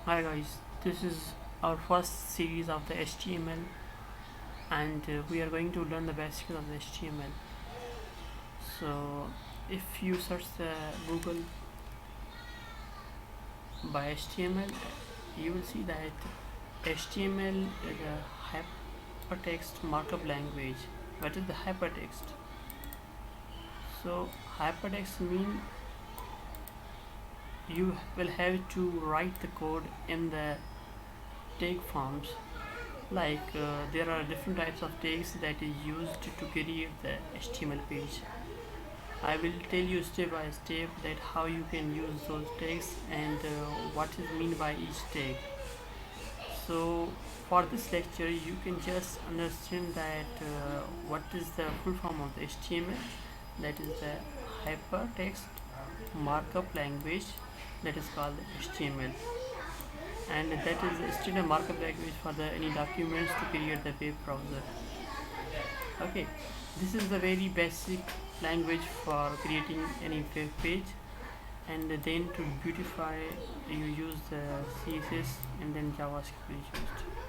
Hi guys, this is our first series of the HTML, and we are going to learn the basics of the HTML. So if you search the Google by HTML, you will see that HTML is a hypertext markup language. What is the hypertext? So hypertext means you will have to write the code in the tag forms. There are different types of tags that is used to create the HTML page. I will tell you step by step that how you can use those tags and what is mean by each tag. So for this lecture you can just understand that what is the full form of the HTML, that is the hypertext markup language, that is called HTML, and that is still a markup language for the any documents to create the web browser. Okay, this is the very basic language for creating any web page, and then to beautify you use the CSS and then JavaScript is used.